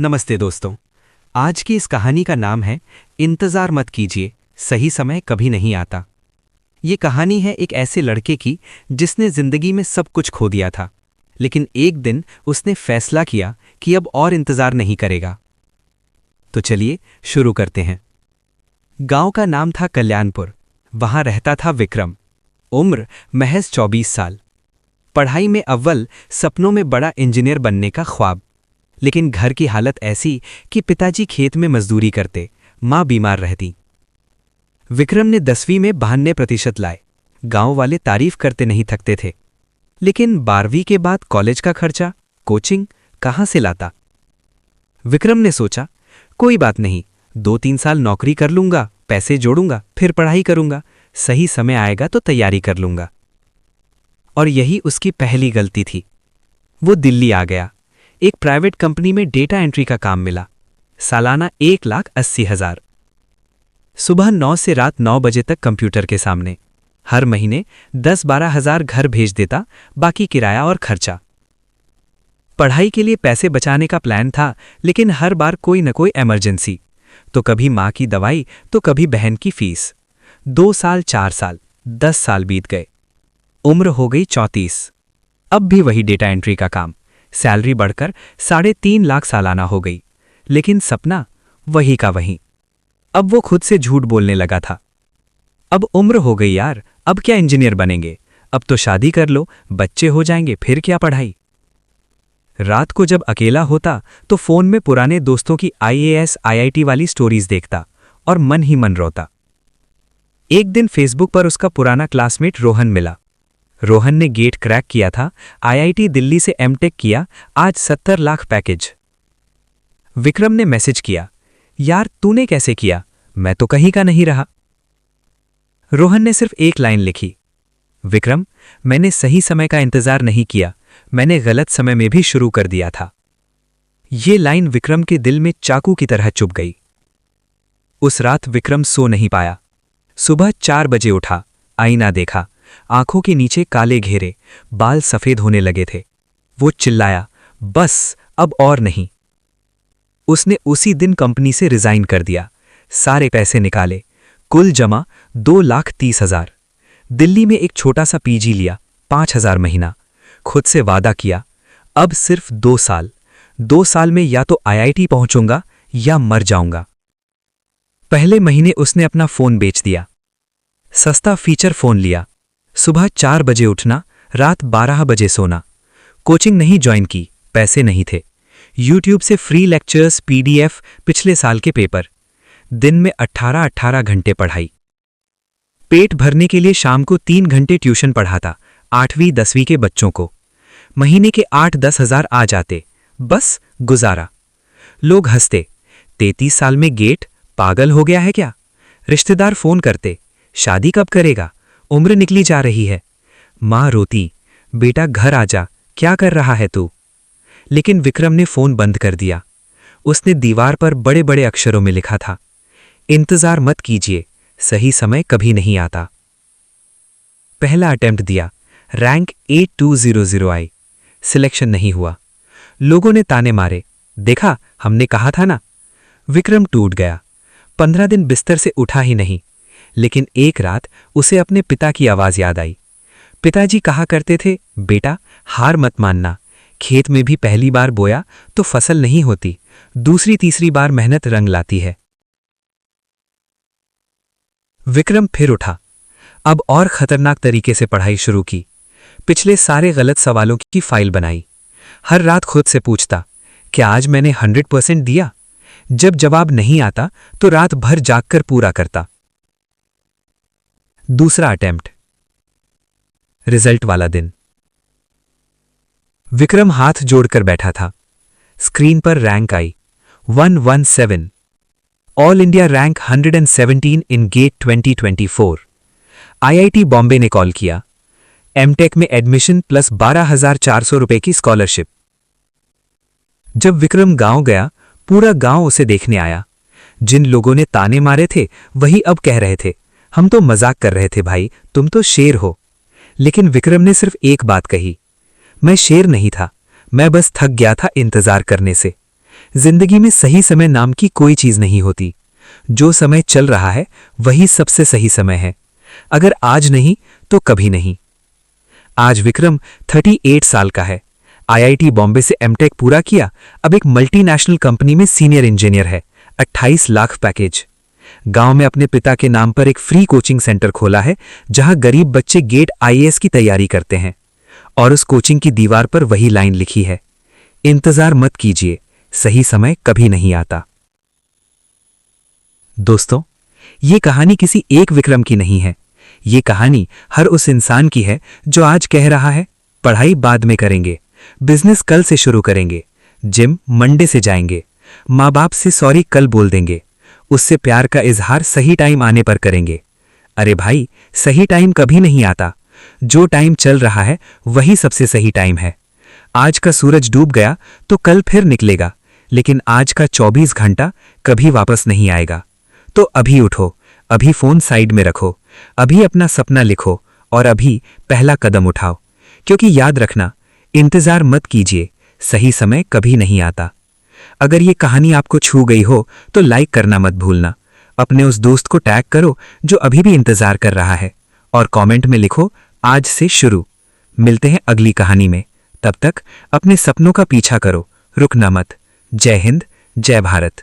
नमस्ते दोस्तों। आज की इस कहानी का नाम है इंतज़ार मत कीजिए, सही समय कभी नहीं आता। ये कहानी है एक ऐसे लड़के की जिसने जिंदगी में सब कुछ खो दिया था, लेकिन एक दिन उसने फैसला किया कि अब और इंतज़ार नहीं करेगा। तो चलिए शुरू करते हैं। गांव का नाम था कल्याणपुर। वहां रहता था विक्रम। उम्र महज 24 साल। पढ़ाई में अव्वल, सपनों में बड़ा इंजीनियर बनने का ख्वाब। लेकिन घर की हालत ऐसी कि पिताजी खेत में मजदूरी करते, मां बीमार रहती। विक्रम ने 10वीं में 92% लाए। गांव वाले तारीफ करते नहीं थकते थे। लेकिन 12वीं के बाद कॉलेज का खर्चा, कोचिंग कहां से लाता? विक्रम ने सोचा, कोई बात नहीं, 2-3 साल नौकरी कर लूंगा, पैसे जोड़ूंगा, फिर पढ़ाई करूंगा, सही समय आएगा तो तैयारी कर लूंगा। और यही उसकी पहली गलती थी। वो दिल्ली आ गया। एक प्राइवेट कंपनी में डेटा एंट्री का काम मिला। सालाना 1,80,000। सुबह 9 से रात 9 बजे तक कंप्यूटर के सामने। हर महीने 10-12 हज़ार घर भेज देता, बाकी किराया और खर्चा। पढ़ाई के लिए पैसे बचाने का प्लान था, लेकिन हर बार कोई न कोई इमरजेंसी। तो कभी माँ की दवाई, तो कभी बहन की फीस। 2 साल, 4 साल, 10 साल बीत गए। उम्र हो गई 34। अब भी वही डेटा एंट्री का काम। सैलरी बढ़कर 3.5 लाख सालाना हो गई, लेकिन सपना वही का वही। अब वो खुद से झूठ बोलने लगा था। अब उम्र हो गई यार, अब क्या इंजीनियर बनेंगे? अब तो शादी कर लो, बच्चे हो जाएंगे, फिर क्या पढ़ाई? रात को जब अकेला होता तो फोन में पुराने दोस्तों की IAS IIT वाली स्टोरीज देखता और मन ही मन रोता। एक दिन फेसबुक पर उसका पुराना क्लासमेट रोहन मिला। रोहन ने गेट क्रैक किया था, IIT दिल्ली से MTech किया, आज 70 लाख पैकेज। विक्रम ने मैसेज किया, यार तूने कैसे किया? मैं तो कहीं का नहीं रहा। रोहन ने सिर्फ एक लाइन लिखी, विक्रम, मैंने सही समय का इंतजार नहीं किया, मैंने गलत समय में भी शुरू कर दिया था। ये लाइन विक्रम के दिल में चाकू की तरह चुभ गई। उस रात विक्रम सो नहीं पाया। सुबह 4 बजे उठा, आईना देखा, आंखों के नीचे काले घेरे, बाल सफेद होने लगे थे। वो चिल्लाया, बस अब और नहीं। उसने उसी दिन कंपनी से रिजाइन कर दिया। सारे पैसे निकाले, कुल जमा 2,30,000। दिल्ली में एक छोटा सा PG लिया, 5,000 महीना। खुद से वादा किया, अब सिर्फ 2 साल। 2 साल में या तो IIT पहुंचूंगा या मर जाऊंगा। पहले महीने उसने अपना फोन बेच दिया, सस्ता फीचर फोन लिया। सुबह 4 बजे उठना, रात 12 बजे सोना। कोचिंग नहीं ज्वाइन की, पैसे नहीं थे। YouTube से फ्री लेक्चर्स, PDF, पिछले साल के पेपर। दिन में 18-18 घंटे पढ़ाई। पेट भरने के लिए शाम को 3 घंटे ट्यूशन पढ़ाता, 8वीं 10वीं के बच्चों को। महीने के 8-10 हज़ार आ जाते, बस गुजारा। लोग हंसते, 33 साल में गेट, पागल हो गया है क्या? रिश्तेदार फोन करते, शादी कब करेगा? उम्र निकली जा रही है। मां रोती, बेटा घर आजा, क्या कर रहा है तू? लेकिन विक्रम ने फोन बंद कर दिया। उसने दीवार पर बड़े बड़े अक्षरों में लिखा था, इंतजार मत कीजिए, सही समय कभी नहीं आता। पहला अटेम्प्ट दिया, रैंक 8200 आई। सिलेक्शन नहीं हुआ। लोगों ने ताने मारे, देखा हमने कहा था ना। विक्रम टूट गया। 15 दिन बिस्तर से उठा ही नहीं। लेकिन एक रात उसे अपने पिता की आवाज याद आई। पिताजी कहा करते थे, बेटा हार मत मानना, खेत में भी पहली बार बोया तो फसल नहीं होती, दूसरी तीसरी बार मेहनत रंग लाती है। विक्रम फिर उठा। अब और खतरनाक तरीके से पढ़ाई शुरू की। पिछले सारे गलत सवालों की फाइल बनाई। हर रात खुद से पूछता, क्या आज मैंने 100% दिया? जब जवाब नहीं आता तो रात भर जागकर पूरा करता। दूसरा अटेम्प्ट। रिजल्ट वाला दिन। विक्रम हाथ जोड़कर बैठा था। स्क्रीन पर रैंक आई, 117। ऑल इंडिया रैंक 117 इन गेट 2024। IIT बॉम्बे ने कॉल किया। MTech में एडमिशन प्लस 12,400 रुपए की स्कॉलरशिप। जब विक्रम गांव गया, पूरा गांव उसे देखने आया। जिन लोगों ने ताने मारे थे वही अब कह रहे थे, हम तो मजाक कर रहे थे भाई, तुम तो शेर हो। लेकिन विक्रम ने सिर्फ एक बात कही, मैं शेर नहीं था, मैं बस थक गया था इंतजार करने से। जिंदगी में सही समय नाम की कोई चीज नहीं होती। जो समय चल रहा है वही सबसे सही समय है। अगर आज नहीं तो कभी नहीं। आज विक्रम 38 साल का है। आईआईटी बॉम्बे से एमटेक पूरा किया, अब एक मल्टीनेशनल कंपनी में सीनियर इंजीनियर है। 28 लाख पैकेज। गांव में अपने पिता के नाम पर एक फ्री कोचिंग सेंटर खोला है, जहां गरीब बच्चे गेट आईएएस की तैयारी करते हैं। और उस कोचिंग की दीवार पर वही लाइन लिखी है, इंतजार मत कीजिए, सही समय कभी नहीं आता। दोस्तों, ये कहानी किसी एक विक्रम की नहीं है। ये कहानी हर उस इंसान की है जो आज कह रहा है, पढ़ाई बाद में करेंगे, बिजनेस कल से शुरू करेंगे, जिम मंडे से जाएंगे, माँ बाप से सॉरी कल बोल देंगे, उससे प्यार का इजहार सही टाइम आने पर करेंगे। अरे भाई, सही टाइम कभी नहीं आता। जो टाइम चल रहा है वही सबसे सही टाइम है। आज का सूरज डूब गया तो कल फिर निकलेगा, लेकिन आज का 24 घंटा कभी वापस नहीं आएगा। तो अभी उठो, अभी फोन साइड में रखो, अभी अपना सपना लिखो और अभी पहला कदम उठाओ। क्योंकि याद रखना, इंतजार मत कीजिए, सही समय कभी नहीं आता। अगर ये कहानी आपको छू गई हो तो लाइक करना मत भूलना। अपने उस दोस्त को टैग करो जो अभी भी इंतजार कर रहा है, और कमेंट में लिखो, आज से शुरू। मिलते हैं अगली कहानी में। तब तक अपने सपनों का पीछा करो, रुकना मत। जय हिंद, जय भारत।